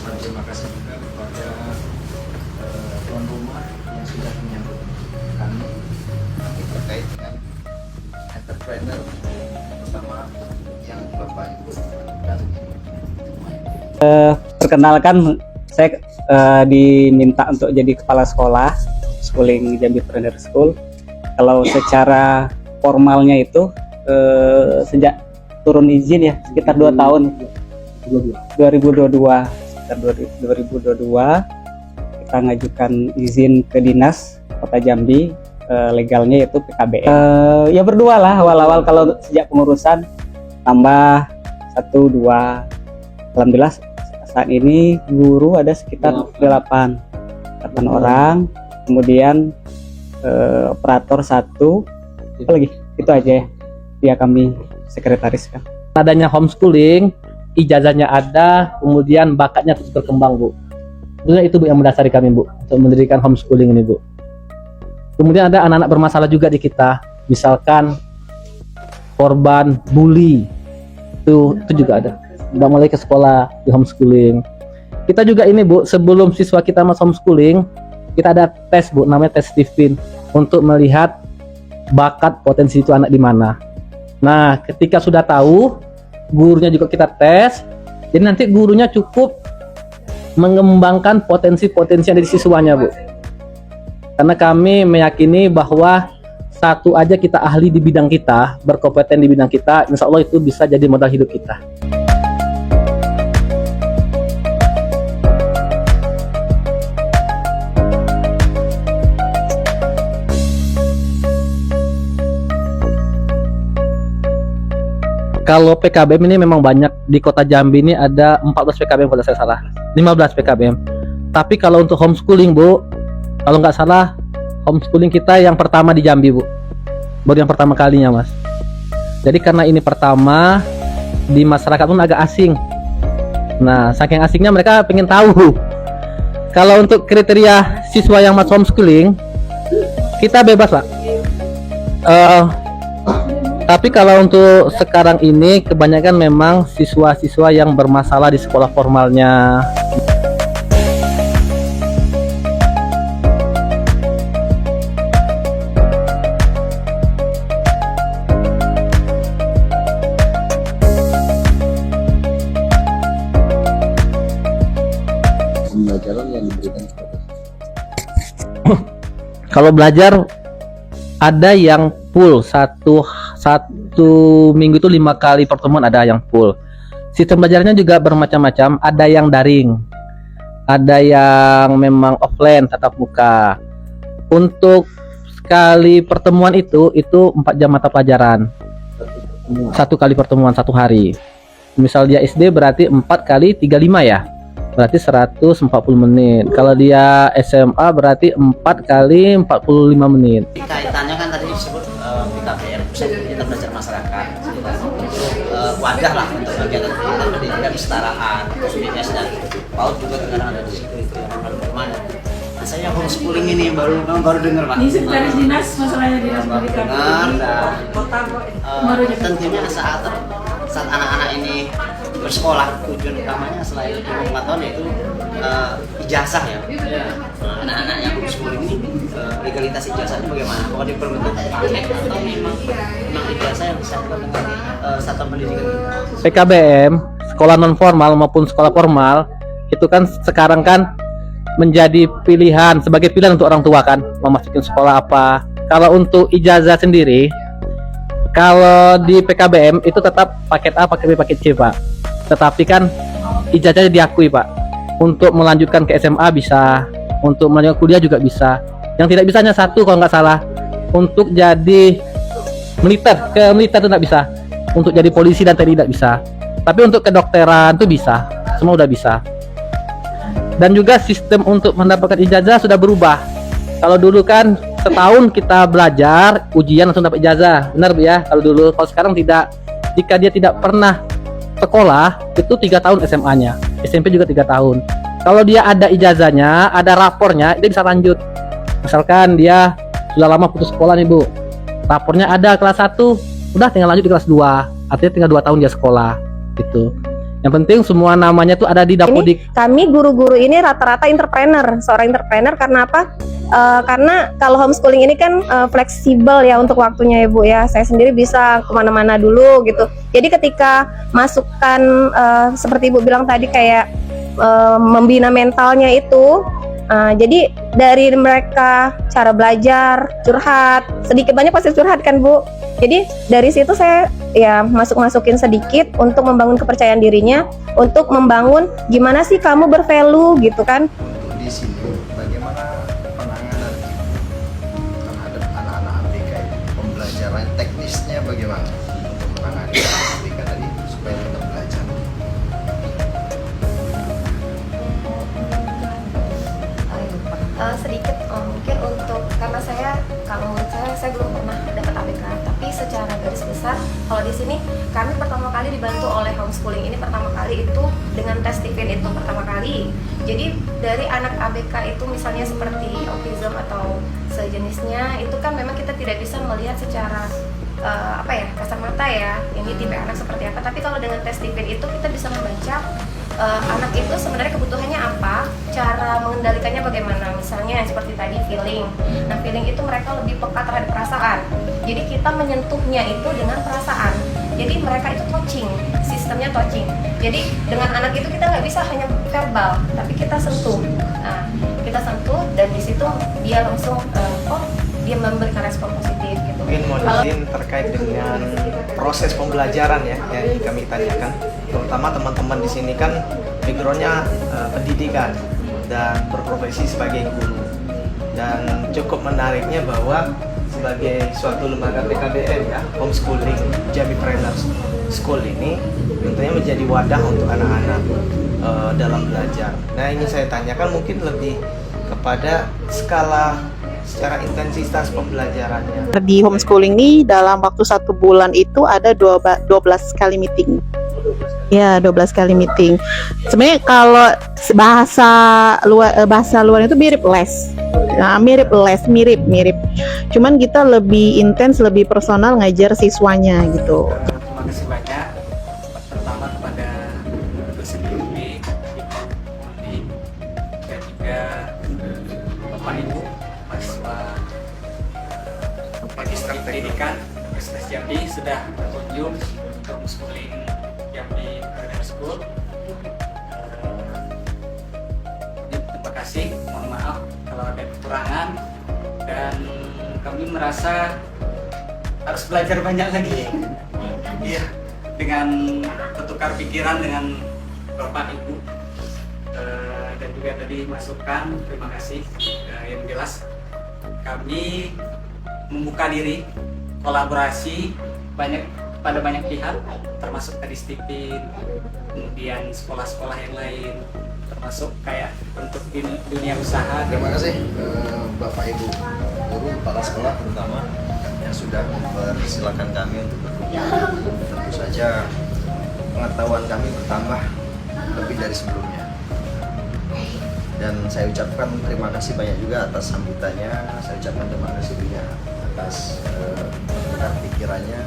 Dan terima kasih juga kepada tuan rumah yang sudah menyambut kami terkait dengan entrepreneur bersama yang Bapak Ibu dan perkenalkan, saya diminta untuk jadi kepala sekolah Schooling Jambi Entrepreneur School. Kalau secara formalnya itu sejak turun izin ya sekitar 2 tahun 2022 sekitar 2022 kita ngajukan izin ke dinas Kota Jambi, legalnya yaitu PKBM. Ya berdua lah awal-awal, kalau sejak pengurusan tambah 1, 2, alhamdulillah saat ini guru ada sekitar 8 orang, kemudian operator 1, apa lagi, itu aja ya, dia kami sekretaris kan. Adanya homeschooling, ijazahnya ada, kemudian bakatnya terus berkembang, Bu. Sebenarnya itu Bu yang mendasari kami, Bu, untuk mendirikan homeschooling ini, Bu. Kemudian ada anak-anak bermasalah juga di kita, misalkan korban bully, itu juga ada. Udah mulai ke sekolah di homeschooling. Kita juga ini, Bu, sebelum siswa kita masuk homeschooling, kita ada tes, Bu, namanya tes Stephen, untuk melihat bakat potensi itu anak di mana. Nah, ketika sudah tahu, gurunya juga kita tes. Jadi nanti gurunya cukup mengembangkan potensi-potensi yang ada di siswanya, Bu. Karena kami meyakini bahwa satu aja kita ahli di bidang kita, berkompeten di bidang kita, insya Allah itu bisa jadi modal hidup kita. Kalau PKBM ini memang banyak, di Kota Jambi ini ada 14 PKBM kalau saya salah, 15 PKBM. Tapi kalau untuk homeschooling, Bu, kalau nggak salah homeschooling kita yang pertama di Jambi, Bu, baru yang pertama kalinya, Mas. Jadi karena ini pertama, di masyarakat pun agak asing. Nah, saking asingnya mereka pengen tahu. Kalau untuk kriteria siswa yang masuk homeschooling, kita bebas, Pak. Tapi kalau untuk sekarang ini kebanyakan memang siswa-siswa yang bermasalah di sekolah formalnya. pembelajaran yang diberikan kepada Kalau belajar ada yang full satu minggu itu 5 kali pertemuan, ada yang full. Sistem belajarnya juga bermacam-macam, ada yang daring, ada yang memang offline tatap muka. Untuk sekali pertemuan itu 4 jam mata pelajaran, 1 kali pertemuan 1 hari. Misal dia SD berarti 4 kali 35 ya, berarti 140 menit. Kalau dia SMA berarti 4 kali 45 menit. Kaitannya kan tadi disebut PKBM, pusat kegiatan belajar masyarakat, wadah lah untuk kegiatan pendidikan kesetaraan, PBS dan PAUD juga sekarang ada di situ, itu yang kemana. Nah, saya homeschooling ini baru dengar, Pak. Ini sekretaris dinas, masalahnya dinas pendidikan. Dengar dan Baru tentunya saat anak-anak ini bersekolah, tujuan utamanya selain untuk pengetahuan yaitu ijazah ya. Nah, anak-anak yang homeschooling ini legalitas ijazahnya bagaimana? Apakah diperbentuk paket atau memang ijazah yang bisa dengan satuan pendidikan? PKBM, sekolah non formal maupun sekolah formal, itu kan sekarang kan menjadi pilihan, sebagai pilihan untuk orang tua kan, mau masukin sekolah apa. Kalau untuk ijazah sendiri, kalau di PKBM itu tetap paket A, paket B, paket C, Pak. Tetapi kan ijazahnya diakui, Pak. Untuk melanjutkan ke SMA bisa, untuk melanjutkan kuliah juga bisa. Yang tidak bisa hanya satu kalau nggak salah, untuk jadi militer, ke militer itu nggak bisa. Untuk jadi polisi dan TNI tidak bisa. Tapi untuk kedokteran itu bisa, semua udah bisa. Dan juga sistem untuk mendapatkan ijazah sudah berubah. Kalau dulu kan setahun kita belajar, ujian langsung dapat ijazah, benar Bu ya? Kalau dulu, kalau sekarang tidak. Jika dia tidak pernah sekolah, itu 3 tahun SMA-nya, SMP juga 3 tahun. Kalau dia ada ijazahnya, ada rapornya, dia bisa lanjut. Misalkan dia sudah lama putus sekolah nih Bu, rapornya ada kelas 1, udah tinggal lanjut di kelas 2, artinya tinggal 2 tahun dia sekolah gitu. Yang penting semua namanya tuh ada di Dapodik. Kami guru-guru ini rata-rata entrepreneur, seorang entrepreneur karena apa? Karena kalau homeschooling ini kan fleksibel ya untuk waktunya ya Bu ya. Saya sendiri bisa kemana-mana dulu gitu. Jadi ketika masukkan seperti Ibu bilang tadi kayak membina mentalnya itu, jadi dari mereka cara belajar, curhat, sedikit banyak pasti curhat kan Bu. Jadi dari situ saya ya masukin sedikit untuk membangun kepercayaan dirinya, untuk membangun gimana sih kamu bervalue gitu kan. Di sini bagaimana penanganan Ibu terhadap anak-anak ABK ini? Pembelajaran teknisnya bagaimana untuk menangani anak ABK tadi supaya tetap belajar? Sedikit mungkin untuk karena kalau menurut saya belum pernah dapat ABK, tapi secara garis besar kalau di sini kami pertama kali dibantu oleh homeschooling ini pertama kali itu dengan tes TIFIN itu pertama kali. Jadi dari anak ABK itu misalnya seperti autism atau sejenisnya itu kan memang kita tidak bisa melihat secara kasar mata ya ini tipe anak seperti apa, tapi kalau dengan tes TIFIN itu kita bisa membaca anak itu sebenarnya kebutuhannya apa, cara mengendalikannya bagaimana, misalnya seperti tadi feeling. Nah feeling itu mereka lebih peka terhadap perasaan, jadi kita menyentuhnya itu dengan perasaan, jadi mereka itu touching, sistemnya touching. Jadi dengan anak itu kita nggak bisa hanya verbal, tapi kita sentuh. Nah kita sentuh dan di situ dia langsung dia memberikan respon positif gitu. Mungkin Monizin terkait dengan proses pembelajaran ya yang kami tanyakan, terutama teman-teman di sini kan backgroundnya pendidikan dan berprofesi sebagai guru, dan cukup menariknya bahwa sebagai suatu lembaga PKBM ya, homeschooling Jamipreneur School ini tentunya menjadi wadah untuk anak-anak dalam belajar. Nah ini saya tanyakan mungkin lebih kepada skala secara intensitas pembelajarannya. Di homeschooling ini dalam waktu 1 bulan itu ada 12 kali meeting. Ya, 12 kali meeting. Sebenarnya kalau bahasa luar itu mirip les. Nah, mirip. Cuman kita lebih intens, lebih personal ngajar siswanya gitu. Terima kasih banyak pertama kepada dosen bimbing, dan juga Bapak Ibu mahasiswa Magister Pendidikan Universitas Jambi sudah berkunjung untuk homeschooling Jambi Preneur School. Terima kasih, mohon maaf kalau ada kekurangan, dan kami merasa harus belajar banyak lagi. Iya, dengan bertukar pikiran dengan Bapak Ibu dan juga tadi masukan, terima kasih. Yang jelas kami membuka diri kolaborasi pada banyak pihak, termasuk tadi STIPIN, kemudian sekolah-sekolah yang lain, termasuk kayak untuk dunia usaha. Terima kasih Bapak Ibu guru, kepala sekolah terutama yang sudah mempersilahkan kami untuk berkunjung. Tentu saja pengetahuan kami bertambah lebih dari sebelumnya. Dan saya ucapkan terima kasih banyak juga atas sambutannya. Saya ucapkan terima kasih banyak atas pikirannya.